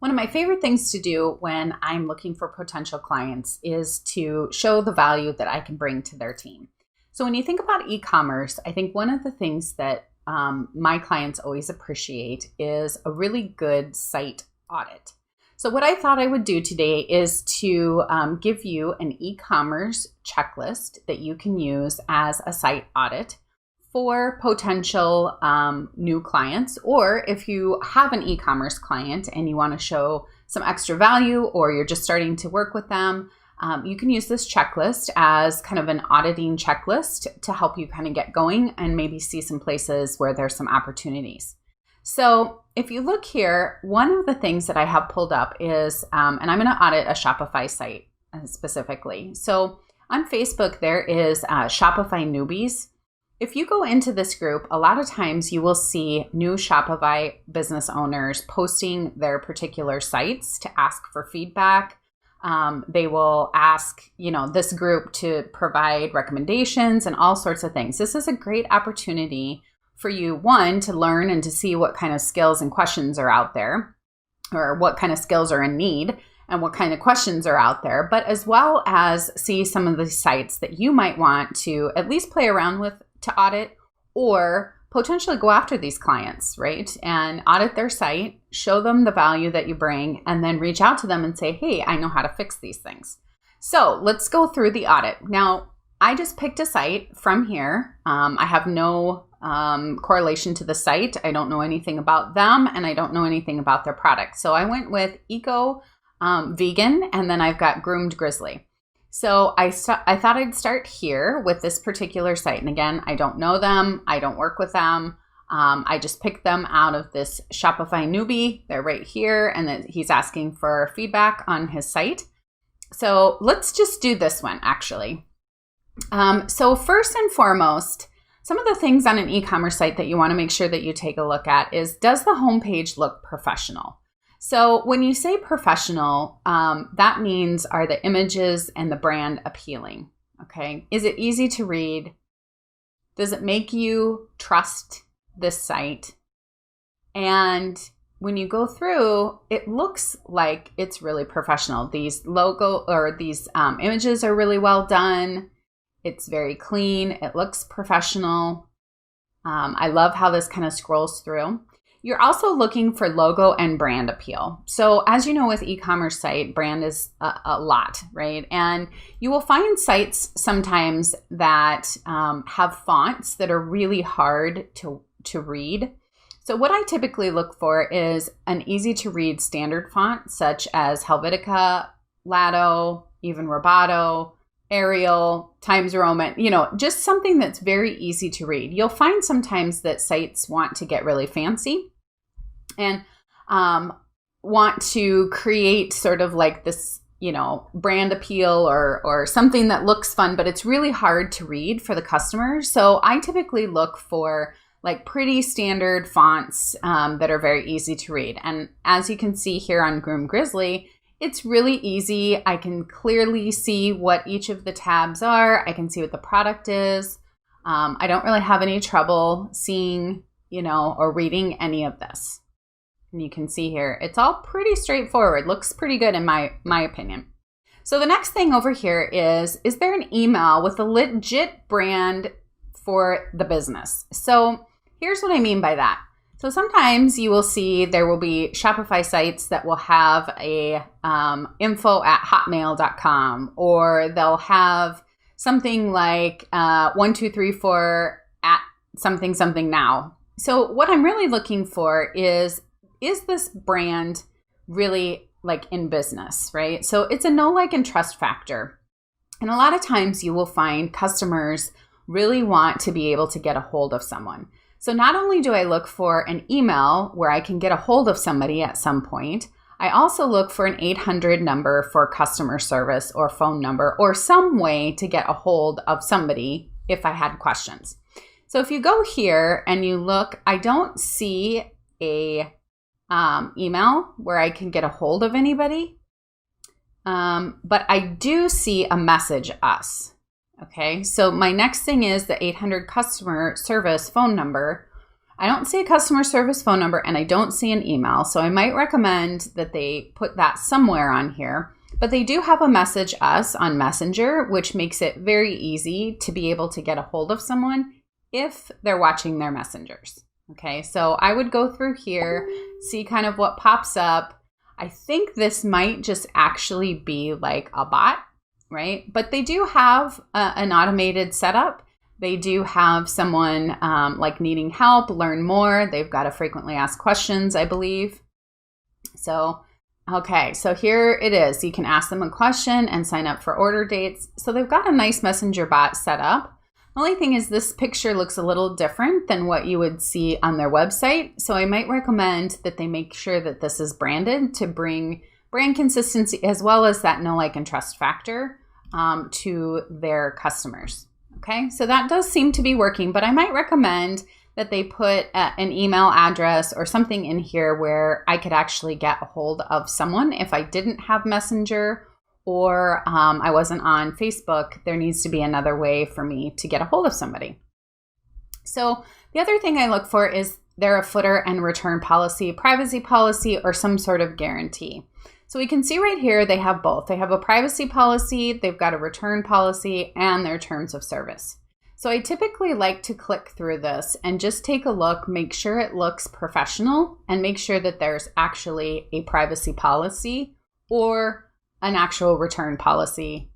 One of my favorite things to do when I'm looking for potential clients is to show the value that I can bring to their team. So when you think about e-commerce, I think one of the things that my clients always appreciate is a really good site audit. So what I thought I would do today is to give you an e-commerce checklist that you can use as a site audit for potential new clients, or if you have an e-commerce client and you want to show some extra value or you're just starting to work with them, you can use this checklist as kind of an auditing checklist to help you kind of get going and maybe see some places where there's some opportunities. So if you look here, one of the things that I have pulled up is, and I'm going to audit a Shopify site specifically. So on Facebook, there is Shopify Newbies. If you go into this group, a lot of times you will see new Shopify business owners posting their particular sites to ask for feedback. They will ask, this group to provide recommendations and all sorts of things. This is a great opportunity for you, one, to learn and to see what kind of skills and questions are out there, or what kind of skills are in need and what kind of questions are out there, but as well as see some of the sites that you might want to at least play around with to audit, or potentially go after these clients, right? And audit their site, show them the value that you bring, and then reach out to them and say, hey, I know how to fix these things. So let's go through the audit. Now, I just picked a site from here. I have no correlation to the site. I don't know anything about them, and I don't know anything about their product. So I went with Eco Vegan, and then I've got Groomed Grizzly. So I thought I'd start here with this particular site. And again, I don't know them. I don't work with them. I just picked them out of this Shopify newbie. They're right here. And then he's asking for feedback on his site. So let's just do this one, actually. So first and foremost, some of the things on an e-commerce site that you want to make sure that you take a look at is, does the homepage look professional? So when you say professional, that means, are the images and the brand appealing? Okay. Is it easy to read? Does it make you trust this site? And when you go through, it looks like it's really professional. These images are really well done. It's very clean. It looks professional. I love how this kind of scrolls through. You're also looking for logo and brand appeal. So as you know, with e-commerce site, brand is a lot, right? And you will find sites sometimes that have fonts that are really hard to read. So what I typically look for is an easy to read standard font, such as Helvetica, Lato, even Roboto, Arial, Times Roman, just something that's very easy to read. You'll find sometimes that sites want to get really fancy and want to create sort of like this, brand appeal or something that looks fun, but it's really hard to read for the customer. So I typically look for like pretty standard fonts that are very easy to read. And as you can see here on Groomed Grizzly, it's really easy. I can clearly see what each of the tabs are. I can see what the product is. I don't really have any trouble seeing, or reading any of this. And you can see here, it's all pretty straightforward. Looks pretty good in my opinion. So the next thing over here is there an email with a legit brand for the business? So here's what I mean by that. So sometimes you will see there will be Shopify sites that will have a info@hotmail.com, or they'll have something like 1234 at something now. So what I'm really looking for is this brand really like in business, right? So it's a know, like, and trust factor. And a lot of times you will find customers really want to be able to get a hold of someone. So not only do I look for an email where I can get a hold of somebody at some point, I also look for an 800 number for customer service or phone number or some way to get a hold of somebody if I had questions. So if you go here and you look, I don't see a email where I can get a hold of anybody, but I do see a message us. Okay, so my next thing is the 800 customer service phone number. I don't see a customer service phone number and I don't see an email. So I might recommend that they put that somewhere on here. But they do have a message us on Messenger, which makes it very easy to be able to get a hold of someone if they're watching their messengers. Okay, so I would go through here, see kind of what pops up. I think this might just actually be like a bot, right? But they do have an automated setup. They do have someone like needing help, learn more. They've got a frequently asked questions, I believe. So, okay, so here it is. You can ask them a question and sign up for order dates. So they've got a nice messenger bot set up. The only thing is this picture looks a little different than what you would see on their website. So I might recommend that they make sure that this is branded to bring brand consistency as well as that know, like, and trust factor to their customers. Okay, so that does seem to be working, but I might recommend that they put an email address or something in here where I could actually get a hold of someone if I didn't have Messenger or I wasn't on Facebook. There needs to be another way for me to get a hold of somebody. So the other thing I look for is there a footer and return policy, privacy policy, or some sort of guarantee. So we can see right here they have both. They have a privacy policy, they've got a return policy, and their terms of service. So I typically like to click through this and just take a look, make sure it looks professional, and make sure that there's actually a privacy policy or an actual return policy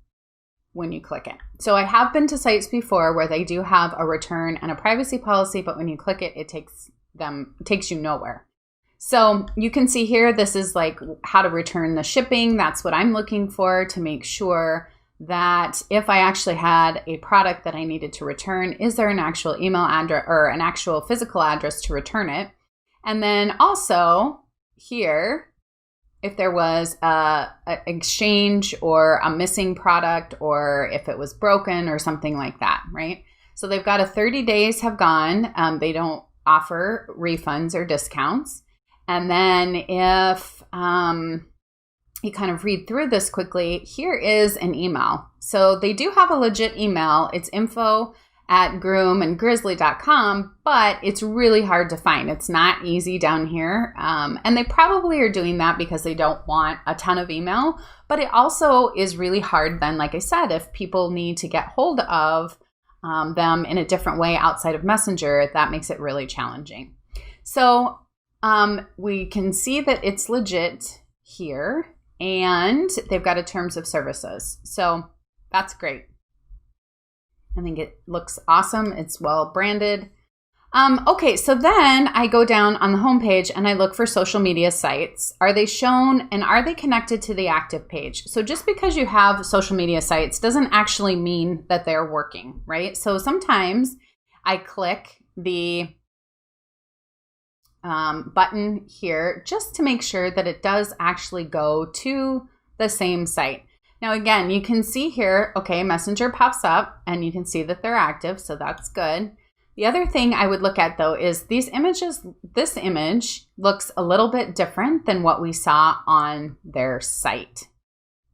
when you click it. So I have been to sites before where they do have a return and a privacy policy, but when you click it, it takes you nowhere. So you can see here, this is like how to return the shipping. That's what I'm looking for to make sure that if I actually had a product that I needed to return, is there an actual email address or an actual physical address to return it? And then also here, if there was a exchange or a missing product or if it was broken or something like that, right? So they've got a 30 days have gone. They don't offer refunds or discounts. And then if you kind of read through this quickly, here is an email. So they do have a legit email. It's info@groomandgrizzly.com, but it's really hard to find. It's not easy down here. And they probably are doing that because they don't want a ton of email. But it also is really hard then, like I said, if people need to get hold of them in a different way outside of Messenger, that makes it really challenging. So we can see that it's legit here. And they've got a terms of services. So that's great. I think it looks awesome. It's well branded. Okay, so then I go down on the homepage and I look for social media sites. Are they shown and are they connected to the active page? So just because you have social media sites doesn't actually mean that they're working, right? So sometimes I click the button here just to make sure that it does actually go to the same site. Now, again, you can see here, okay, Messenger pops up and you can see that they're active. So that's good. The other thing I would look at though is these images. This image looks a little bit different than what we saw on their site.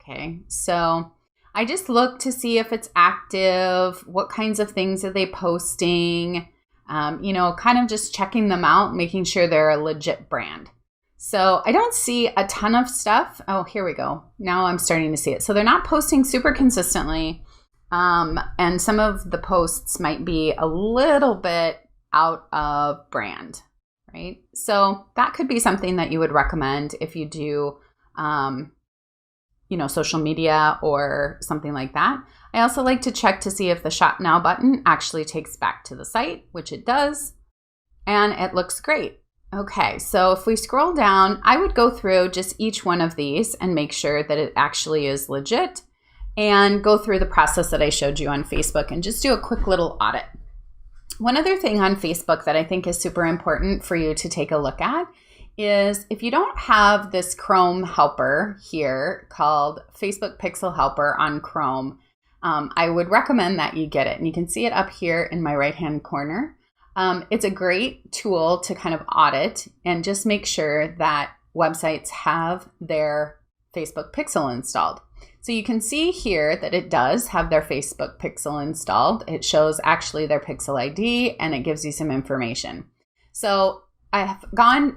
Okay, so I just look to see if it's active, what kinds of things are they posting, kind of just checking them out, making sure they're a legit brand. So I don't see a ton of stuff. Oh, here we go. Now I'm starting to see it. So they're not posting super consistently. And some of the posts might be a little bit out of brand, right? So that could be something that you would recommend if you do, social media or something like that. I also like to check to see if the Shop Now button actually takes back to the site, which it does, and it looks great. Okay, so if we scroll down, I would go through just each one of these and make sure that it actually is legit and go through the process that I showed you on Facebook and just do a quick little audit. One other thing on Facebook that I think is super important for you to take a look at is if you don't have this Chrome helper here called Facebook Pixel Helper on Chrome, I would recommend that you get it. And you can see it up here in my right-hand corner. It's a great tool to kind of audit and just make sure that websites have their Facebook Pixel installed. So you can see here that it does have their Facebook Pixel installed. It shows actually their Pixel ID and it gives you some information. So I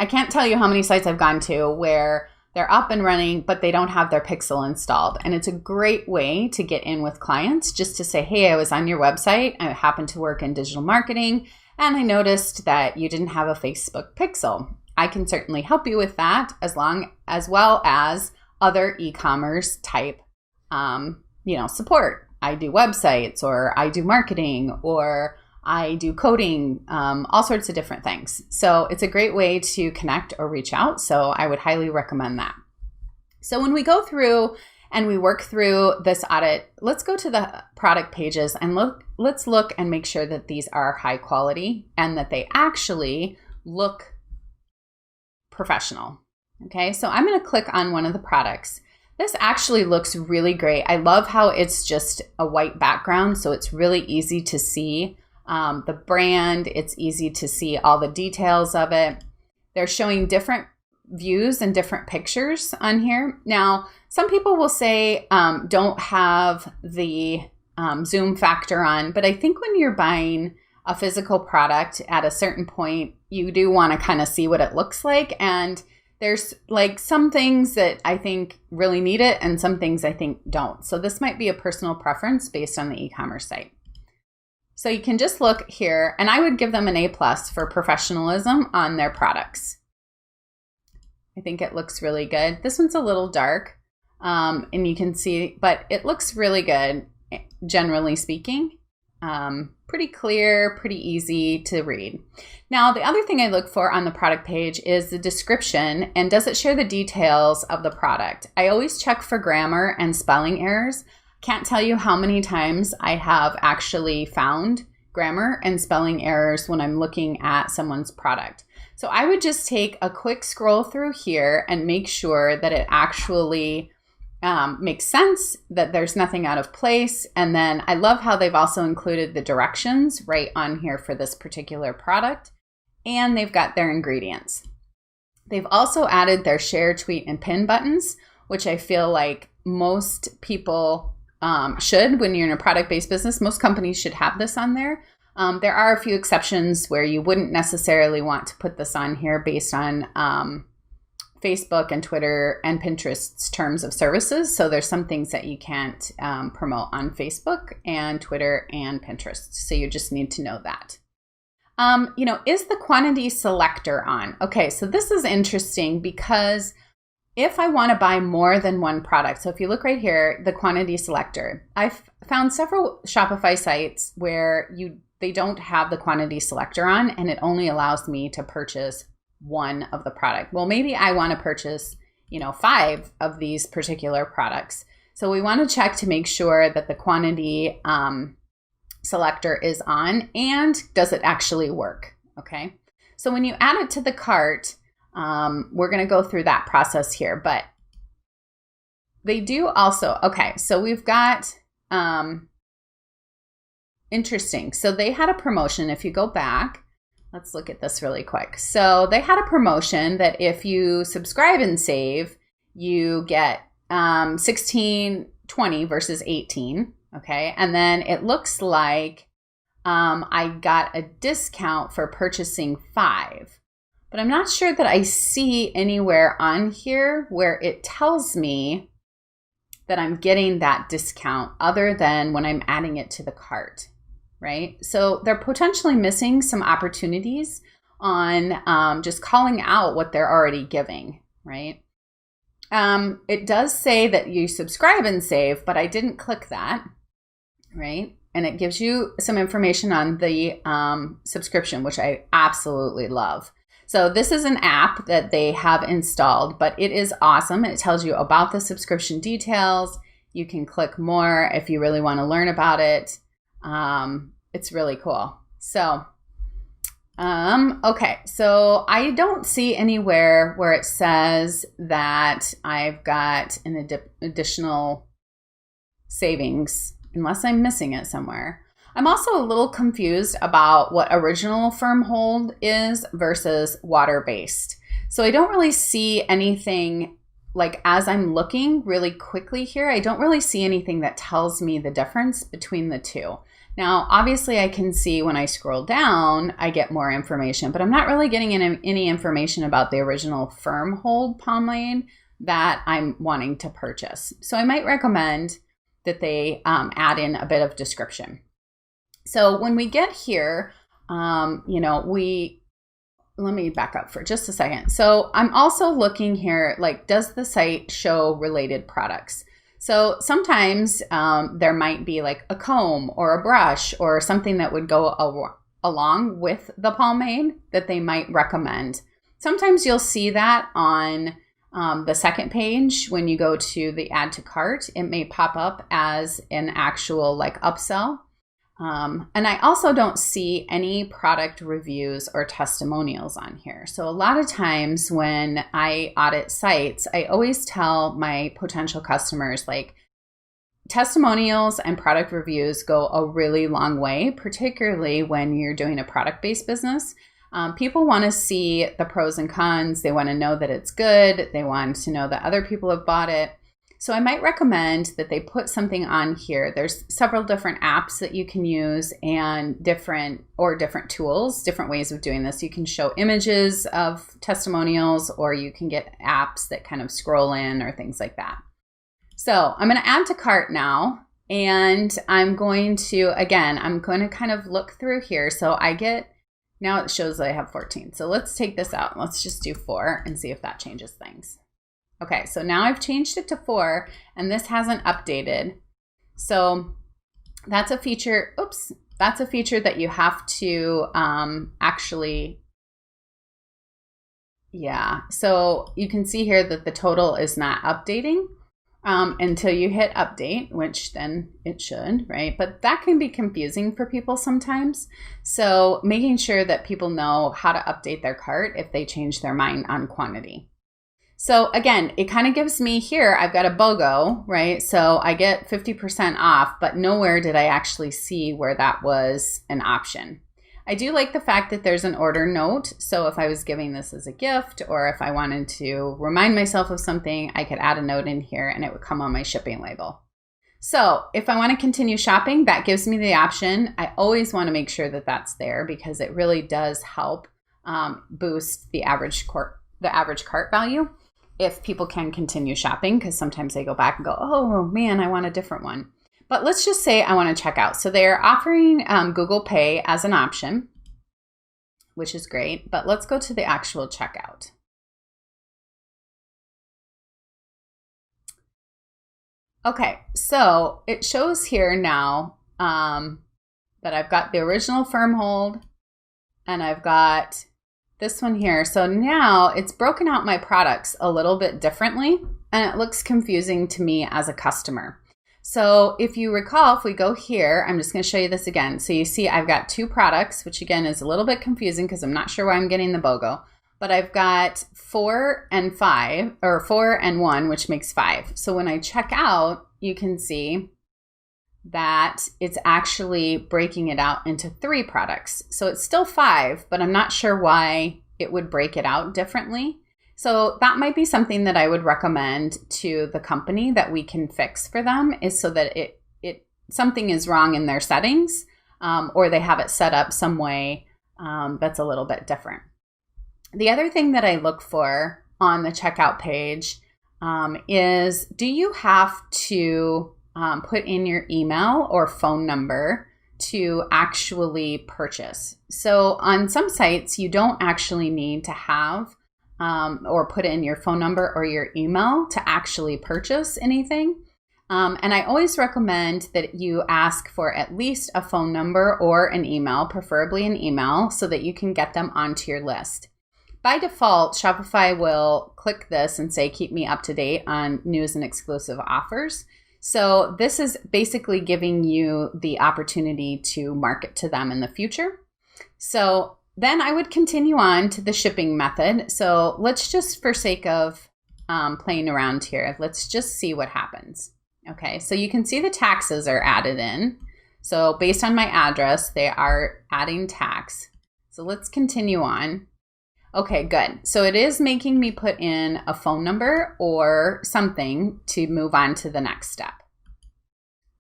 can't tell you how many sites I've gone to where they're up and running, but they don't have their pixel installed. And it's a great way to get in with clients, just to say, hey, I was on your website. I happen to work in digital marketing, and I noticed that you didn't have a Facebook pixel. I can certainly help you with that, as well as other e-commerce type support. I do websites, or I do marketing, or I do coding, all sorts of different things. So it's a great way to connect or reach out. So I would highly recommend that. So when we go through and we work through this audit, let's go to the product pages and let's look and make sure that these are high quality and that they actually look professional. Okay, so I'm going to click on one of the products. This actually looks really great. I love how it's just a white background, so it's really easy to see the brand. It's easy to see all the details of it. They're showing different views and different pictures on here. Now, some people will say don't have the zoom factor on, but I think when you're buying a physical product at a certain point, you do want to kind of see what it looks like. And there's like some things that I think really need it and some things I think don't. So this might be a personal preference based on the e-commerce site. So you can just look here, and I would give them an A+ for professionalism on their products. I think it looks really good. This one's a little dark, and you can see, but it looks really good, generally speaking. Pretty clear, pretty easy to read. Now, the other thing I look for on the product page is the description, and does it share the details of the product? I always check for grammar and spelling errors. Can't tell you how many times I have actually found grammar and spelling errors when I'm looking at someone's product. So I would just take a quick scroll through here and make sure that it actually makes sense, that there's nothing out of place. And then I love how they've also included the directions right on here for this particular product, and they've got their ingredients. They've also added their share, tweet, and pin buttons, which I feel like most people should. When you're in a product-based business, most companies should have this on there. There are a few exceptions where you wouldn't necessarily want to put this on here based on Facebook and Twitter and Pinterest's terms of services. So there's some things that you can't promote on Facebook and Twitter and Pinterest. So you just need to know that. Is the quantity selector on? Okay, so this is interesting because if I want to buy more than one product, so if you look right here, the quantity selector, I've found several Shopify sites where they don't have the quantity selector on, and it only allows me to purchase one of the product. Well, maybe I want to purchase, 5 of these particular products. So we want to check to make sure that the quantity selector is on, and does it actually work? Okay. So when you add it to the cart, we're going to go through that process here, but they do also, okay, so we've got, interesting. So they had a promotion. If you go back, let's look at this really quick. So they had a promotion that if you subscribe and save, you get $16.20 versus $18. Okay. And then it looks like I got a discount for purchasing 5. But I'm not sure that I see anywhere on here where it tells me that I'm getting that discount other than when I'm adding it to the cart, right? So they're potentially missing some opportunities on just calling out what they're already giving, right? It does say that you subscribe and save, but I didn't click that, right? And it gives you some information on the subscription, which I absolutely love. So this is an app that they have installed, but it is awesome. It tells you about the subscription details. You can click more if you really want to learn about it. It's really cool. So, okay. So I don't see anywhere where it says that I've got an additional savings, unless I'm missing it somewhere. I'm also a little confused about what original firm hold is versus water-based. So I don't really see anything, like as I'm looking really quickly here, I don't really see anything that tells me the difference between the two. Now, obviously I can see when I scroll down, I get more information, but I'm not really getting any information about the original firm hold pomade that I'm wanting to purchase. So I might recommend that they add in a bit of description. So when we get here, let me back up for just a second. So I'm also looking here, like, does the site show related products? So sometimes there might be like a comb or a brush or something that would go along with the pomade that they might recommend. Sometimes you'll see that on the second page when you go to the add to cart. It may pop up as an actual like upsell. And I also don't see any product reviews or testimonials on here. So a lot of times when I audit sites, I always tell my potential customers, like, testimonials and product reviews go a really long way, particularly when you're doing a product-based business. People want to see the pros and cons. They want to know that it's good. They want to know that other people have bought it. So I might recommend that they put something on here. There's several different apps that you can use and different tools, different ways of doing this. You can show images of testimonials, or you can get apps that kind of scroll in or things like that. So I'm going to add to cart now, and I'm going to kind of look through here. So now it shows that I have 14. So let's take this out. Let's just do 4 and see if that changes things. Okay, so now I've changed it to 4, and this hasn't updated. So that's a feature. Oops, that's a feature that you have to actually. Yeah, so you can see here that the total is not updating until you hit update, which then it should, right? But that can be confusing for people sometimes. So making sure that people know how to update their cart if they change their mind on quantity. So again, it kind of gives me here, I've got a BOGO, right? So I get 50% off, but nowhere did I actually see where that was an option. I do like the fact that there's an order note. So if I was giving this as a gift, or if I wanted to remind myself of something, I could add a note in here and it would come on my shipping label. So if I want to continue shopping, that gives me the option. I always want to make sure that that's there because it really does help boost the average cart value if people can continue shopping, because sometimes they go back and go, oh man, I want a different one. But let's just say I want to check out. So they're offering Google Pay as an option, which is great. But let's go to the actual checkout. Okay, so it shows here now that I've got the original firm hold and I've got this one here. So now it's broken out my products a little bit differently, and it looks confusing to me as a customer. So if you recall, if we go here, I'm just going to show you this again. So you see I've got 2 products, which again is a little bit confusing because I'm not sure why I'm getting the BOGO, but I've got 4 and 5, or 4 and 1, which makes 5. So when I check out, you can see that it's actually breaking it out into 3 products. So it's still 5, but I'm not sure why it would break it out differently. So that might be something that I would recommend to the company that we can fix for them, is so that something is wrong in their settings, or they have it set up some way that's a little bit different. The other thing that I look for on the checkout page is, do you have to put in your email or phone number to actually purchase? So on some sites, you don't actually need to have or put in your phone number or your email to actually purchase anything. And I always recommend that you ask for at least a phone number or an email, preferably an email, so that you can get them onto your list. By default, Shopify will click this and say, keep me up to date on news and exclusive offers. So this is basically giving you the opportunity to market to them in the future. So then I would continue on to the shipping method. So let's just, for sake of playing around here, let's just see what happens. Okay, so you can see the taxes are added in. So based on my address, they are adding tax. So let's continue on. Okay, good. So it is making me put in a phone number or something to move on to the next step.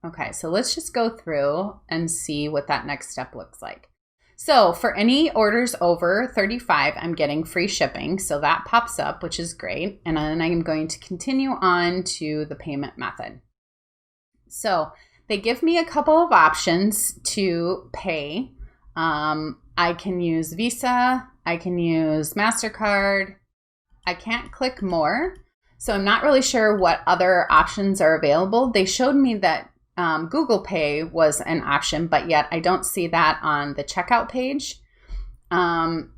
Okay, so let's just go through and see what that next step looks like. So for any orders over 35, I'm getting free shipping. So that pops up, which is great. And then I'm going to continue on to the payment method. So they give me a couple of options to pay. I can use Visa. I can use MasterCard. I can't click more. So I'm not really sure what other options are available. They showed me that Google Pay was an option, but yet I don't see that on the checkout page.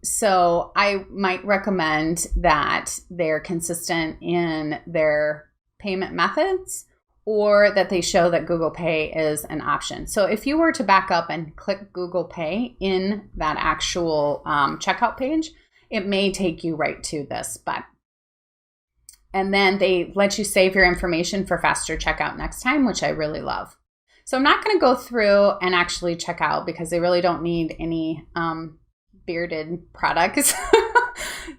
So I might recommend that they're consistent in their payment methods, or that they show that Google Pay is an option. So if you were to back up and click Google Pay in that actual checkout page, it may take you right to this button. And then they let you save your information for faster checkout next time, which I really love. So I'm not going to go through and actually check out because they really don't need any bearded products.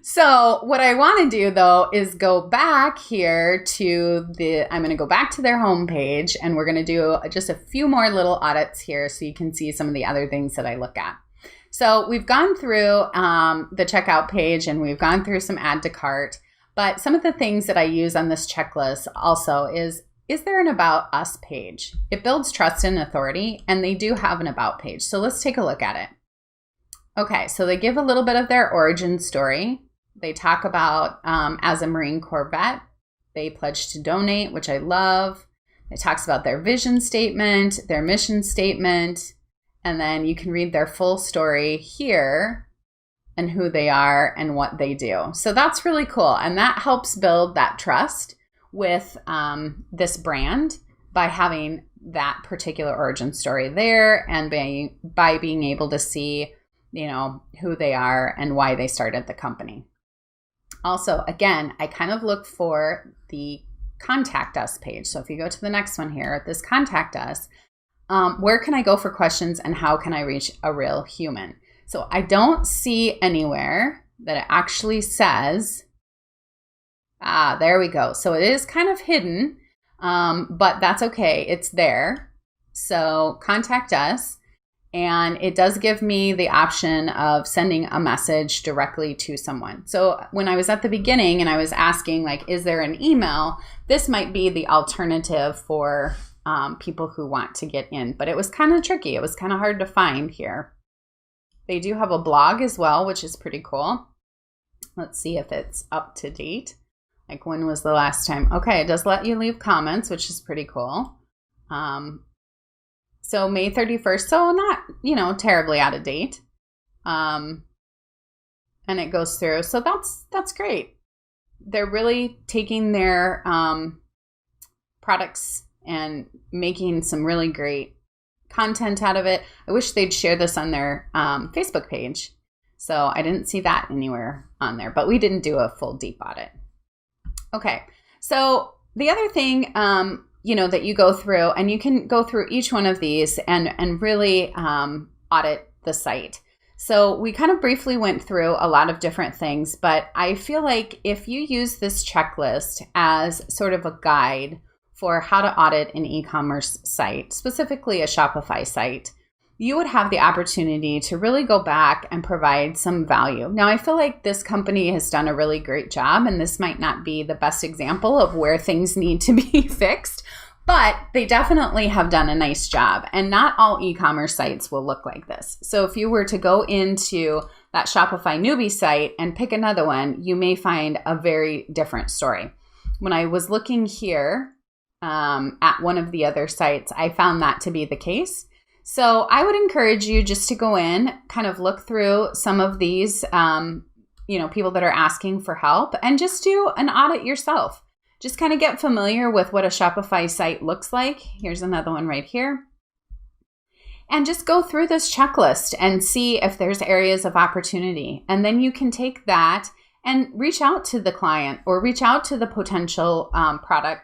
So what I want to do though is go back here to I'm going to go back to their homepage, and we're going to do just a few more little audits here so you can see some of the other things that I look at. So we've gone through the checkout page, and we've gone through some add to cart. But some of the things that I use on this checklist also is there an About Us page? It builds trust and authority, and they do have an About page. So let's take a look at it. Okay, so they give a little bit of their origin story. They talk about as a Marine Corps vet, they pledged to donate, which I love. It talks about their vision statement, their mission statement, and then you can read their full story here and who they are and what they do. So that's really cool. And that helps build that trust with this brand by having that particular origin story there, and by being able to see, who they are and why they started the company. Also, again, I kind of look for the contact us page. So if you go to the next one here, this contact us, where can I go for questions and how can I reach a real human? So I don't see anywhere that it actually says, there we go. So it is kind of hidden, but that's okay. It's there. So contact us. And it does give me the option of sending a message directly to someone. So when I was at the beginning and I was asking, like, is there an email? This might be the alternative for people who want to get in. But it was kind of tricky. It was kind of hard to find here. They do have a blog as well, which is pretty cool. Let's see if it's up to date. Like, when was the last time? Okay, it does let you leave comments, which is pretty cool. So May 31st, so not, terribly out of date. And it goes through. So that's great. They're really taking their products and making some really great content out of it. I wish they'd share this on their Facebook page. So I didn't see that anywhere on there, but we didn't do a full deep audit. Okay, so the other thing, that you go through, and you can go through each one of these and really audit the site. So we kind of briefly went through a lot of different things, but I feel like if you use this checklist as sort of a guide for how to audit an e-commerce site, specifically a Shopify site, you would have the opportunity to really go back and provide some value. Now, I feel like this company has done a really great job, and this might not be the best example of where things need to be fixed, but they definitely have done a nice job. And not all e-commerce sites will look like this. So if you were to go into that Shopify newbie site and pick another one, you may find a very different story. When I was looking here at one of the other sites, I found that to be the case. So I would encourage you just to go in, kind of look through some of these, people that are asking for help, and just do an audit yourself. Just kind of get familiar with what a Shopify site looks like. Here's another one right here. And just go through this checklist and see if there's areas of opportunity. And then you can take that and reach out to the client or reach out to the potential product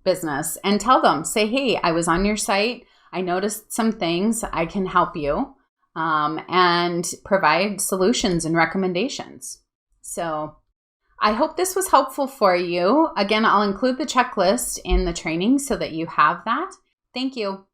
business and tell them, say, hey, I was on your site. I noticed some things. I can help you and provide solutions and recommendations. So I hope this was helpful for you. Again, I'll include the checklist in the training so that you have that. Thank you.